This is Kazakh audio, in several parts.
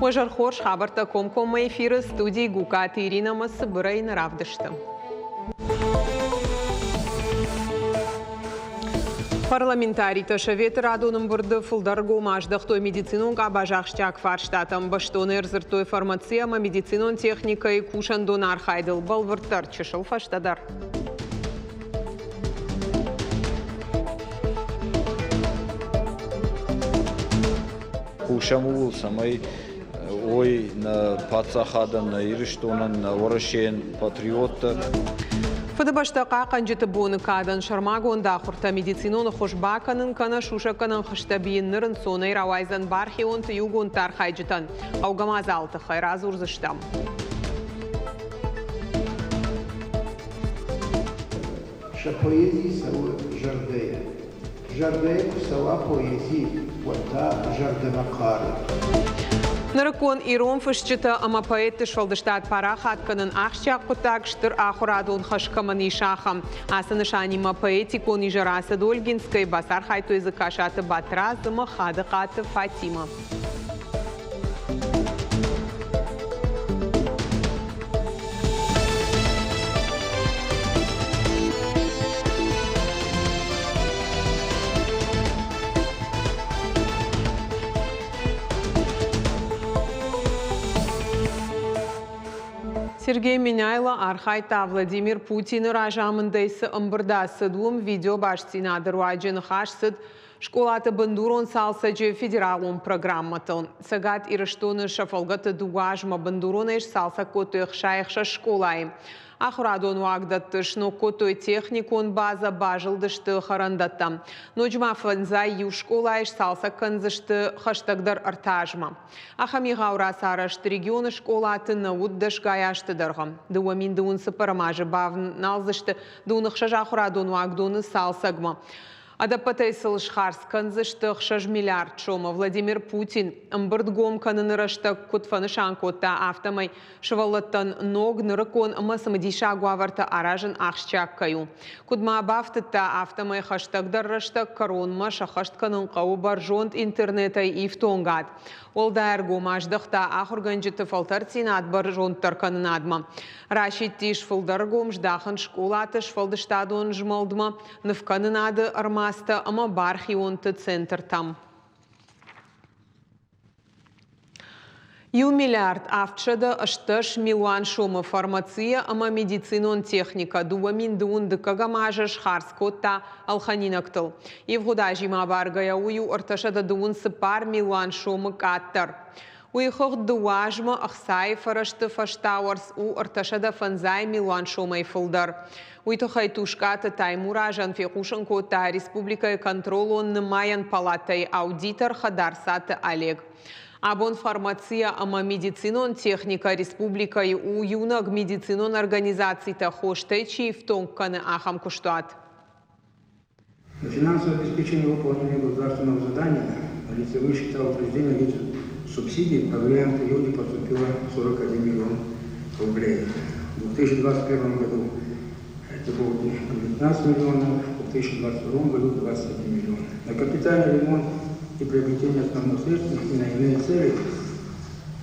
Ожар хорш хабарта комкома эфиры студии Гукат Ирина Масыбыра и Наравдышты. Парламентарий Ташавет радуным бұрды фылдаргу маждақтой медицинун қабажақштак фарштатам баштоны эрзіртой фармацияма медицинун техникой кушандон архайдыл балвырттар чышыл фаштадар. Кушамул самой ой на пацахадан на ирштонан на ворашен патриота. Фадабаштаqa qanjıtı boğunu kadan şarmagon dağırta medicinonu xoşbakanın kana şuşakanın xıştabiyinlerin sonay ravayzan barxiyon tiyugon tarxaycıtan. Avgamaz altı xayraz urzıştam. Poezii sau jardeia. Jardeia sau poezii, wata jardemaqari. Наракон ирон фышчыта ама поэты швалдыштат парахат канын ахчак кутакштыр ахурадон хашкамани шахам. Асанышанима поэтикон ижарасы Дольгинской басар хайту языка шаты батразыма хадыкаты Фатима. Сергей Миняйло архайта Владимир Путин ражамындайсы ымбырдасы дуым видео башсина дыруаджын хашсыд школаты бандурон салсаджы федералун программатыл. Сагат ирыштоны шафалгаты дуажма бандурон эш салса котуэх шайхша школай. Ахурадон уагдаттыш, но котой техникон база бажылдышты харандаттам. Ноджма фанзай ю школайш салса канзышты хаштагдар артажма. Ахами гаурасарашты регионы школаты науддаш гаяшты даргам. Дуамин дуунсы парамажы бавн налзышты дуунықша ахурадон уагдоны салсагма. Адапатайсыл шхарс канзышты хшаж миллиард шома Владимир Путин ымбырдгом канынырашты кутфанышан котта автомай шывалаттан ног нырыкон масамадиша гуаварта аражын ахшчак каю. Кудма бафтыта автомай хаштагдаррашты коронма шахашт канын қау баржонт интернетай ифтонгад. Олда эрго маждықта ахурганжыты фалтарцинат баржонттар канынадма. Рашид тиш фылдаргом ждахын школаты шфалдыштадон жмалдма нывканынады армаста ама бархионты центр там. Ю миллиард автшада ашташ милуан шома фармация ама медицинон техника дуамин дуун дыкагамажа шхарскотта алханинактыл. Евгудажима баргая ую арташада дуун сыпар милуан шома каттар. Уйхох дуажма ахсай фарашты фаштауарс у арташада фанзай милуан шомай фылдар. Уйтахай тушката таймура жанфекушан кота республика контролон нымаян палатай аудитор хадарсаты Олег. Абон фармация ама медицинон техника республика и у юнаг медицинон организации та хоштай чифтонг каны ахам куштуат. Финансовое обеспечение выполнения государственного задания лицевых считал утверждение вида субсидий по варианту июня поступило 41 миллион рублей. В 2021 году это было 19 миллионов, в 2022 году 21 миллион. На капитальный ремонт и приобретение основных средств и на иные цели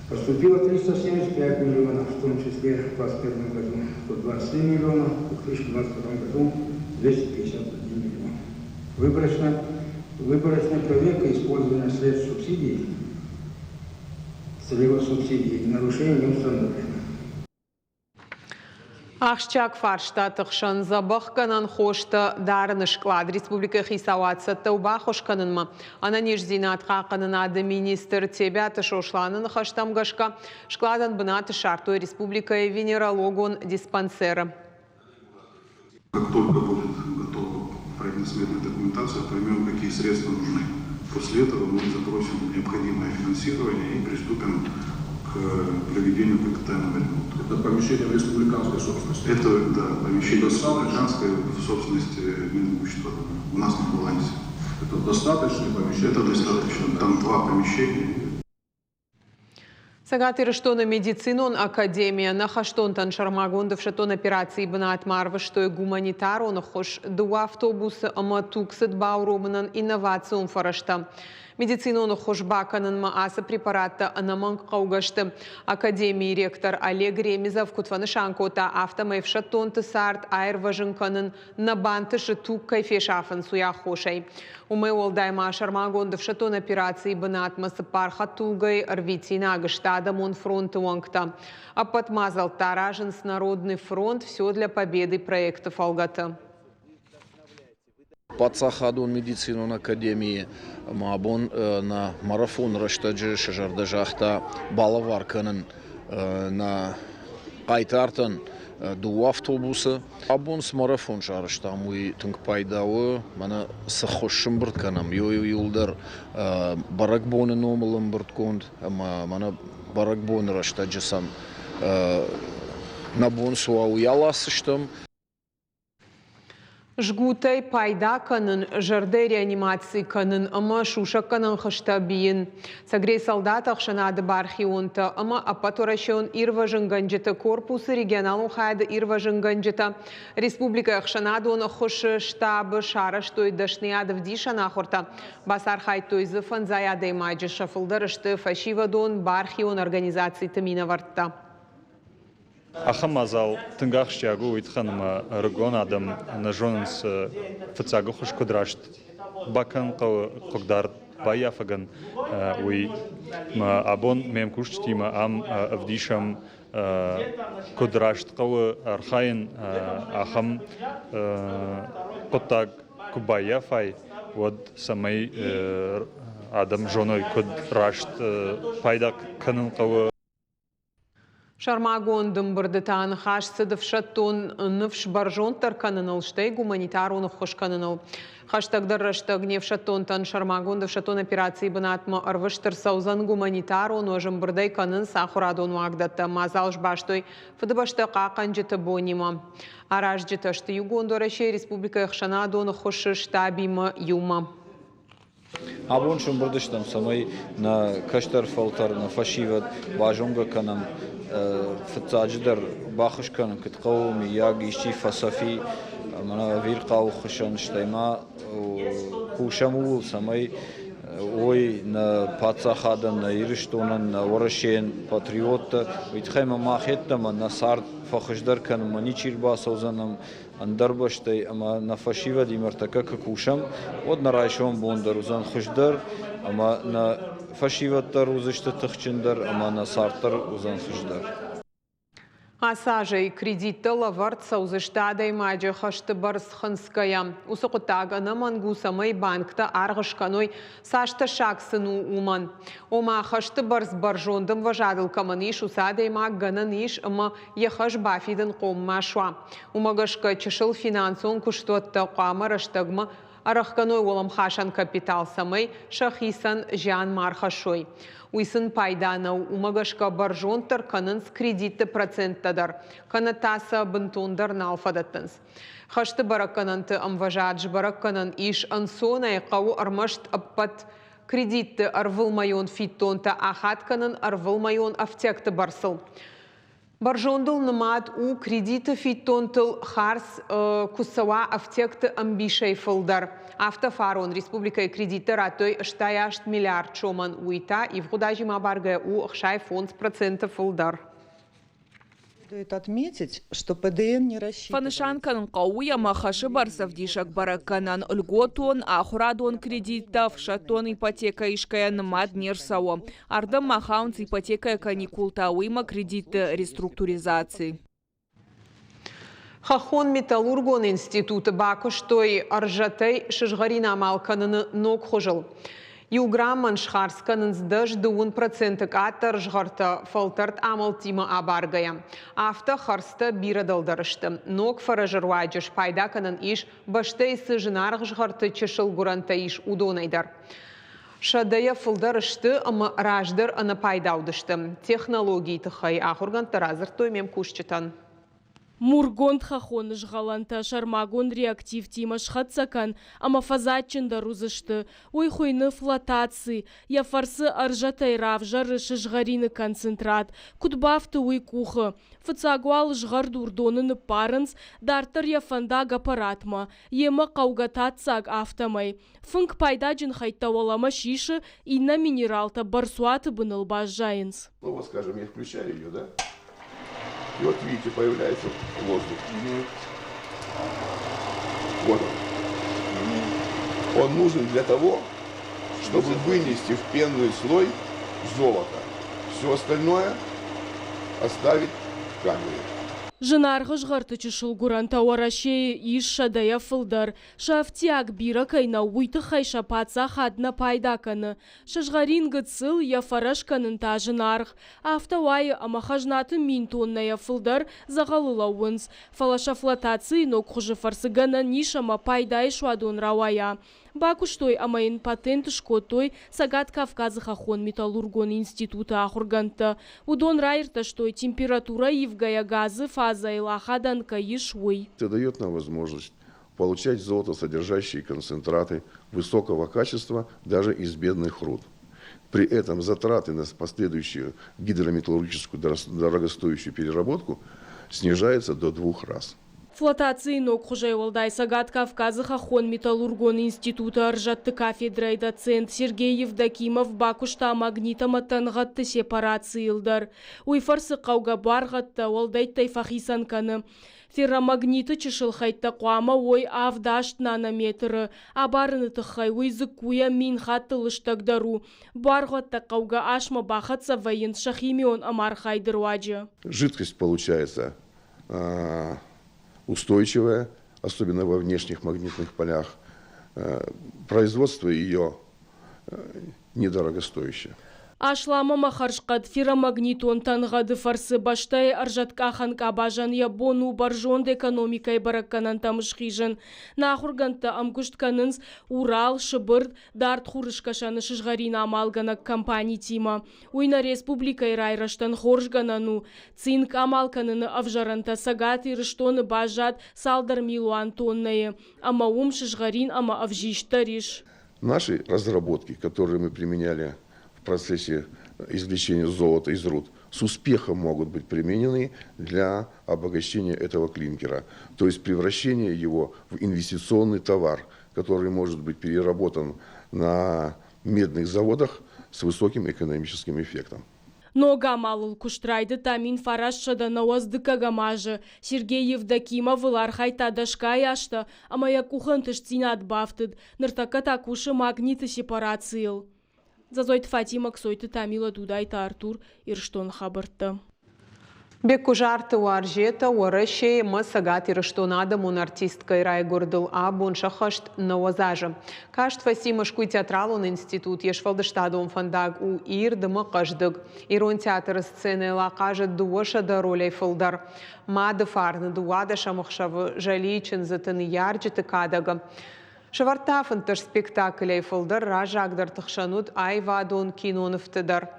поступило 375 миллионов, в том числе в 2021 году 127 миллионов, в 2022 году 251 миллион. Выборочная проверка использования средств субсидий, целевой субсидии, нарушения не установлено. Ахшчак фарштатых шан забах канан хошта дарыныш клад республика хисаватса тауба хош канынма. Ананеш зинатқа канынады министр тебяты шошланын хаштамгашка шкладан бынаты шартой республика венерологон диспансера. Как только будет готова проектно-сметная документация, поймем, какие средства нужны. После этого мы запросим необходимое финансирование и приступим к проведению капитального ремонта. Это помещение в республиканской собственности? Это, да, помещение республиканской в собственности Минимущества. У нас на балансе. Это достаточное помещение? Это достаточно. Там два помещения. Сагатыр штона медицинон академия на хаштонтан шармагондов шатон операции бнат марва что гуманитарон хош два автобуса ама туксет бауроманан инновацион фарашта. Медициноны хошбаканын маасы препаратта анаман қауғашты. Академия ректор Олег Ремезов кутваны шанкота автомайфша тонты сарт айр важынканын набантышы тук кайфешафын суя хошай. Умай олдайма шармагондывша тон операции бынатмасы парха тугай рвитина гыштада мон фронты уанкта. А подмазал таражен с Народный фронт все для победы проекта Фалгата. Пацахадун медицину на академии мабон на марафон раштаджи шажардажахта балаварканын на кайтартан ду автобусы абон с марафон шарышта муй тынк пайдауы мана сахошшым быртканам юлдар баракбоны номалым быртконд мана баракбоны раштаджысам набон суа уяласыштым. Жгутай пайда канын, жарды реанимации канын, ама шуша канын хышта бейін. Сагрей солдат ақшанады бархионта, ама апаторашон ирважын ганджета корпусы регионалу хайды ирважын ганджета. Республика ақшанады оны хушы штабы шараштой дашнияды вдиша нахорта. Басар хайтой зыфан заядай майджы шафылдарышты фашивадон бархион организации тымина вартта. Ахамазал тынгахшягу уйтханыма рыгон адам нажонынс фыцагу хуш кудрашт бакан когдар баяфаган уй абон мем куштима ам авдишам кудрашт кавы архаин ахам коттаг кубаяфай вот самай адам жоной кудрашт пайдак канын кавы. Шармагон дымбырдытан хаш сыдывшаттон нывш баржон тарканыныл штай гуманитарон хошканыныл. Хаштагдар раштаг невшаттонтан шармагон дывшаттон операции бынатма арвыштыр саузан гуманитарон ожымбырдай канын сахурадон вагдатта мазалш баштой фыдыбашта қақан жеті бонима. Араш жеташты югондорашей республика Ахшанадон хошы штабима юма. Абон шумбырдыштам самай на каштар фалтар на фашиват бажонга канам фцадждар бахышкан кытқауми яг ишчи фасафи мана вирқау хушан штайма кушаму самай ой на пацахадан на ириштонан на ворашен патриот витхайма махеттама на сарт фахышдар кан маничирба созанам андарбаштай ама на фашива димартака кушам от на райшон бондар узан хушдар ама на фашиваттар узышты тыхчындар ама на сарттар узан хушдар. Асажей кредитта лаварца узыштадай маджа хашты барсханская. Усоқутагана мангусамай банкта арғышканой сашта шаксыну уман. Ома хашты барс баржондым важадыл каманиш усадай маг гананиш ама ехаш бафидын қомма шуа. Умагашка чышыл финансон куштотта қамараштагма арахканой олам хашан капитал самай шахисан жан мархашой. Уйсын пайданау умагашка баржонтар канынс кредитті проценттадар. Канатаса бынтондар налфадаттынс. Хашты бараккананты амважадж баракканан иш ансонай қау армашт аппат кредитті арвылмайон фиттонта ахатканын арвылмайон афтекті барсыл. Баржондыл нымат у кредиты фиттонтыл харс кусава афтекты амбишай фылдар. Автофарон республика кредиты ратой штаяшт миллиард чоман уйта и в худажима баргая у хшай фонд процентов фылдар. Стоит отметить, что ПДН не рассчитывает. Фанышанкан қауя махашы барсав дишак бараканан льготон, ахурадон кредитов, шатон ипотека ишкаян мад нерсао. Ардам махаунц ипотека каникулта уйма кредиты реструктуризации. Хахон металлургон институты бакыштой аржатай шыжгарина малканын ног хожыл. Юграмман шхарсканын сдаж 2% аттар жғарта фалтарт амал тима абаргая. Авто харста бирадалдарышты. Ног фаражырвайджыш пайдаканын иш баштай сыжынарг жғарты чешыл гуранта иш удонайдар. Шадая фылдарышты ама раждар ана пайдаудышты. Технологии тыхай ахурган таразыр тоймем кушчытан. Мургон тхахон жгаланта шармагон реактив тимаш хатсакан, ама фазатчин дарузышты. Ой хуйны флотации, я фарсы аржатай равжар шыжгарины концентрат, кутбафты уй кухы. Фацагуал жгар дурдонын парынс, дартыр я фандага паратма, ема каугататсаг автомай. Фынк пайдаджин хайттавалама шиши, инна минералта барсуаты бынылбаш жайынс. Ну вот, скажем, я включаю ее, да? И вот видите, появляется воздух. Вот он. Он нужен для того, чтобы вынести в пенный слой золото. Все остальное оставить в камере. Жынарғы жғартычы шылгуран тауарашей иш шадая фылдар. Шафтиак бира кайна уйты хайша паца хадна пайдаканы. Шажгарин гыцыл я фарашканын та жынарғы. Автауай амахажнаты мин тонная фылдар загалылауынс. Фалаша флотации нок хужы фарсыгана нишама пайдай шуадон равая. Бакуштой амайын патент шкотой сагат Кавказы хахон металлургон института ахурганта. Удон райрта, что температура ивгая газы фаза илахадан каишвой. Это дает нам возможность получать золотосодержащие концентраты высокого качества даже из бедных руд. При этом затраты на последующую гидрометаллургическую дорогостоящую переработку снижаются до 2 раз. Флотации нок хужайвалдай сагат Кавказы хахон металлургон института аржатты кафедра и доцент Сергей Евдокимов бакушта магнита матангатты сепарации илдар. Уйфарсы қауға барғатты олдайттай фахисанканы. Ферромагниты чышылхайтта қуама ой авдашт нанометры. Абарыны тұхай уйзы куя мин хатты лыштагдару. Барғатта қауға ашма бахатса воен шахимион амархайдыр ваджы. Жидкость получается устойчивая, особенно во внешних магнитных полях. Производство ее недорогостоящее. Ашлама махаршкад ферромагнитон тангады фарсы баштай аржаткахан кабажан ябону баржонд экономикай баракканан тамышхижен. Нахурганта амгуштканынс Урал, Шыбырд, Дарт хурышкашаны шыжгарина амалгана компаний тима. Уйна республикай райраштан хоржганану. Цинк амалканыны авжаранта сагат ирыштоны бажат салдар милуан тонные. Ама шыжгарин, ама авжиштариш. Наши разработки, которые мы применяли в процессе извлечения золота из руд, с успехом могут быть применены для обогащения этого клинкера, то есть превращения его в инвестиционный товар, который может быть переработан на медных заводах с высоким экономическим эффектом. Нога малыл куштрайды тамин фарашшада наваздыка гамажы. Сергей Евдокимов лархай тадашкай ашта, а моя кухонтыш цинат бафтыд, ныртака такуши магниты сепарациил. Зазойт Фатима ксойты Тамила Дудайта Артур Ирштон хабарты. Бекку жарты уаржета уарыше масагат ирштонада мун артистка Ирай Гордыл абун шахашт навазажа. Кашт Фасима шкуй театралун институт ешвалдыштадом фандаг у ирдыма каждык. Ирон театр сцены лакажа дуаша да ролей фылдар. Мады фарны дуада шамахшавы жаличен затыны ярджеты кадага. Шавартафын спектаклей фылдар ражагдар тахшанут айвадон киноныфтыдар.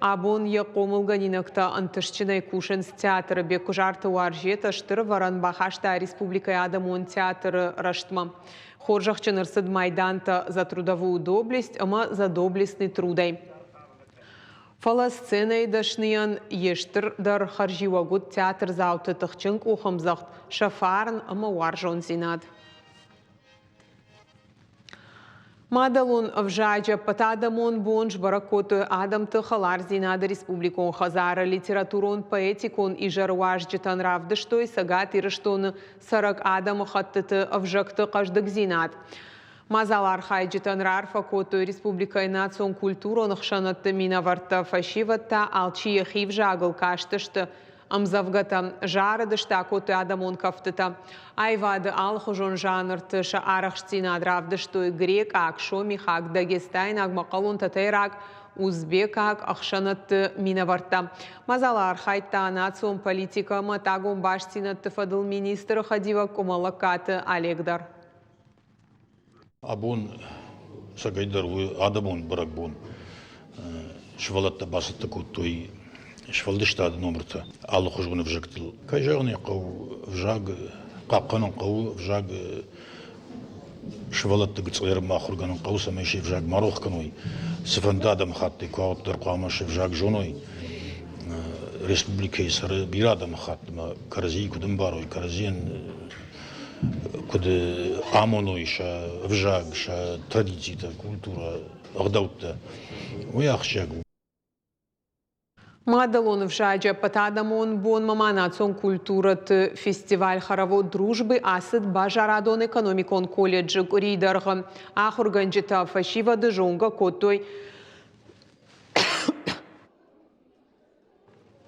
Абон якомылганинакта антышчинай кушен с театра бекку жарты уаржета штыр варан бахашта республика адамон театры раштма. Хоржахчыныр сыд майданта за трудовую доблесть, ама за доблестный трудой. Фала сценой дашниян ештыр дар харживагут театр зауты тахчынк ухамзахт шафарн ама уаржон зинад. Мадалун вжаджа патадамон бонж баракоту адам тахалар зинада республикон хазара литературон поэтикон и жаруажджетан равдыштой сагат ирыштон 40 адам хаттыты вжакты каждык зинад. Мазалар хайджетан рарфа коту республика и национ культурон хшанатты минаварта фашиватта алчия хивжагыл каштышты Амзавгата жарадышта коты адамон кафтыта. Айвады алхужон жанрты ша арахштина дравдыштой грек ак шомихак дагестайн ак мақалун татайрак узбек ак ахшанатты минаварта. Мазалар хайта национ политика матагон баштинатты фадыл министр хадива комалакаты Олегдар. Абун сагайдар адамон баракбун швалатта басытты куттой швалдышта номерта алло хожгуны вжактил кайжагны қау вжаг қапқанын қау вжаг швалатты гыцлер махурганын қау самеши вжаг марохканой сифандадам хатты кауттар қамашы вжаг жоной республика исары бирадам хатма карази кудым барой каразин куды амоной ша вжаг ша традицита культура ағдаутта уяхшагу Мадалон в жаджа патадамон бон маманацон культурат фестиваль хараво дружбы асыд бажарадон экономикон колледжи ридерга ахурганджита фашива дежонга котой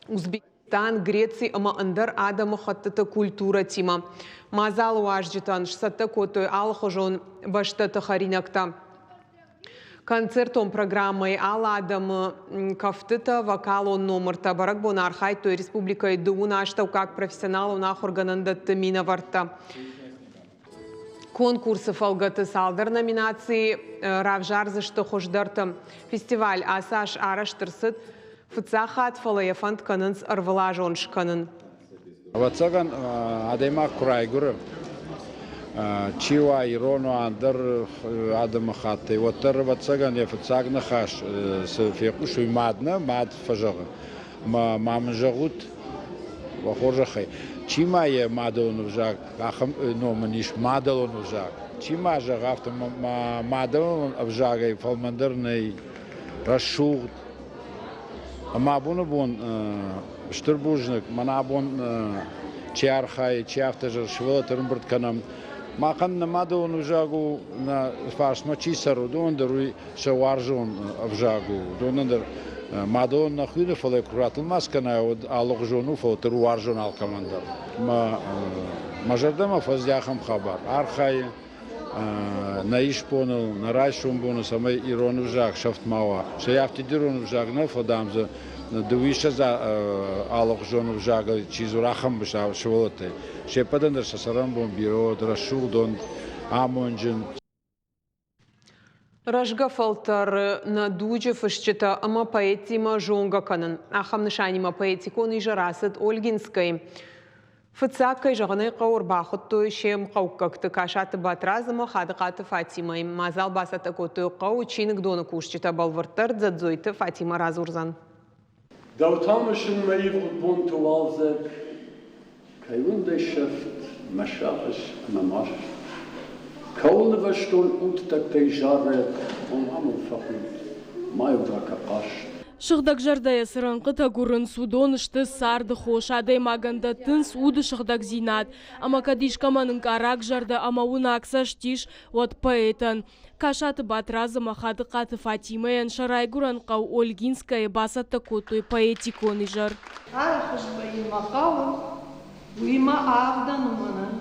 Узбекистан, Греции, ама андар адама хаттата культура тима. Мазал уажджитан шсата котой алхожон баштата харинакта. Концертом программой Аладам кафтыта вокалон номерта барак бонархай той республикой дуунашта как профессионал нах органандат мина варта. Конкурсы фалгаты салдар номинации равжар за что хождарта. Фестиваль Асаш Араштырсыт фцахат фалаяфант канынс арвалажон шканын. Вацаган адема крайгур. Чива ирону андер адам хатты. Вот вацаган я фцаг нахаш с фекушу мадна мад фажага. Мамжагут вахоржахай. Чима я мадалон вжак. Ахам но маниш мадалон вжак. Чима жагафта мадалон вжагай фалмандерный рашуг. Мабуну бон штурбужник манабон чархай чафтажер швелатернбурт канам. Махан на мадалон вжагу на фаршма чисару дондеруй шаваржон вжагу дондер мадалон на хуйне фале куратл маскана от алогжону фотер варжон алкамандер. Мажардама фаздяхам хабар. Архай на ишпонул на райшум бону самай ирону вжаг шафтмава. Шаяфти дирону вжаг на фадамза Дуиша за алогжону вжага чизурахам бша шволоте. Шепадандер шасарам бон биро драшул дон амонжин. Рожга фалтар на дуджи фашчета ама поэтима жонга канын. Ахам нишанима поэтикон и жарасыт Ольгинской. Фыцакай жағаны қауыр бақытты шем қауққақты кашаты батразыма қадықаты Фатимай. Мазал басаты көті қау чинік доны күшчета балвырттар дзадзойты Фатима разурзан. Dautамышын мәйіп ұтбон туалзек, кайвындай шыфт, мәшақыш, мәмаш. Кауылы вәштон ұттақтай жары, оңамын фақыд, майурака қаш. Шыгдак жардая сырынқы тагурын судонышты сарды хош адай маганда тынс уды шыгдак зинат. Ама кадишкаманын карак жарды ама уна аксаш тиш от поэтан. Кашаты батразы махады қаты Фатимаян шарайгуран қау Ольгинская басатта котой поэтиконы жар. Ай хышбай мақауын, уйма авдан уманан.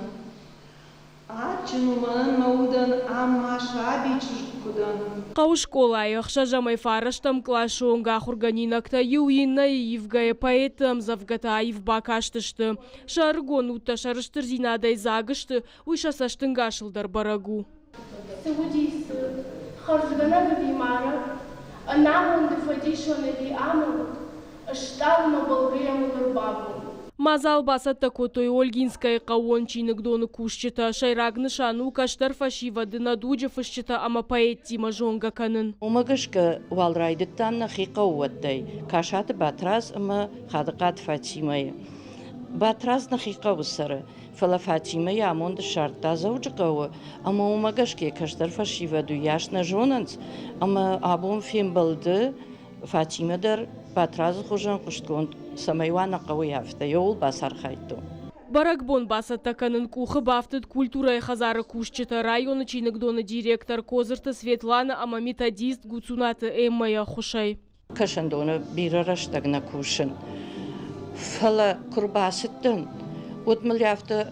Ачин уманан маудан амма шаби чушкудан. Қау школа айықша жамай фараштам клашуынға хурганинакта юинна евгая поэтам завгата айв бакаштышты. Шаргон утта шарыштыр зинадай загышты, уйшасаштын гашылдар барагу. Саудис харжгана гвимара, анамон дефадишоне ди амон, ашталма болгрияму дурбабу. Мазал басатта котой Ольгинская қауон чинік доны күшчета, шайрагны шану каштар фашива дына дуджа фашчета ама поэттима жонга канын. Умагышка валрайдыктан нахи қауаттай, кашаты батраз ама хадықат Фатимая. Батраз нахи қаусары. Фала Фатимая амонды шартта заужы қауы, ама умагышке каштар фашива ду яшна жонанц, ама абон фем балды Фатимадар батразы хужан құшткон самайвана қауы яфта, йол басар қайту. Баракбон басатта канын кухы бафтыд культура хазары кушчета районы чинік доны директор Козырты Светлана ама методист гуцунаты Эммая хушай. Кашан доны бирaraштагна кушын. Фала курбасыттын. Отмыл яфта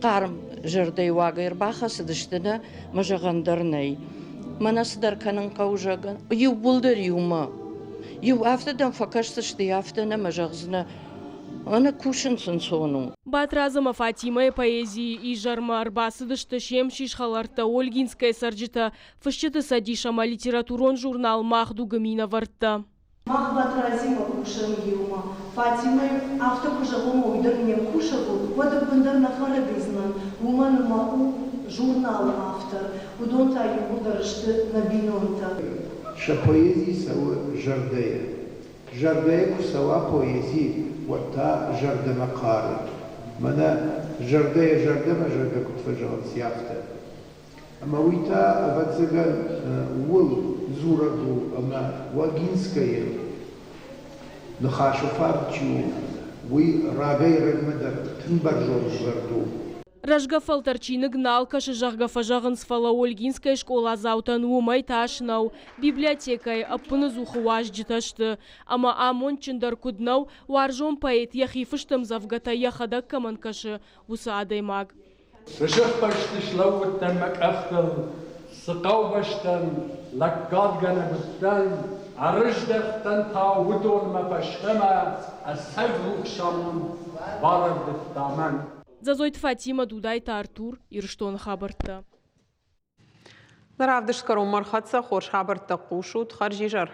қарым жырдай вағайыр бақасыдыштыны мажағандарнай. Манасыдар канын қаужаган. Ю бұлдар юма. Ю афтадан факаштышты афтана мажағзына. Ана кушынсын сону. Батразыма Фатимая поэзии и жарма арбасыдышты шем шишхаларта Ольгинская сарджита фышчыты садишама литературон журнал Махду Гамина варта. Махбат разима кушам юма. Фатима автокужагом уйдер мне кушагу. Вода бендер на харабизнан. Уман мау журнал автор. Удонта юдаршты на бинонта. Шапоезии сава жардея. Жардея кусава поезии. Вот та жардамакары. Мана жардея жардама жарда кутфажал сяфта. Мауита ватзаган вол зураду ама вагинская нахашу фарчу вы рагай рагмадар тнбаржор жарду. Рожгафал торчины гнал, каши жахгафажаган сфала Ольгинская школа заутан умай ташнау, библиотекой аппынызуху важджиташты. Ама амон чиндар куднау, варжон поэт яхифыштым завгата яхадак каман каши усаадай маг. Сжих почти шлаут тамак ахтал, сыкау баштан, лаккад ганабуттан, арыждахтан таудон мапашхама, асаврух шамун, бараддаман. Зазойт Фатима Дудайта Артур Ирштон Хабарта. Наравдыш скором мархатса хорш Хабарта кушут харжижар.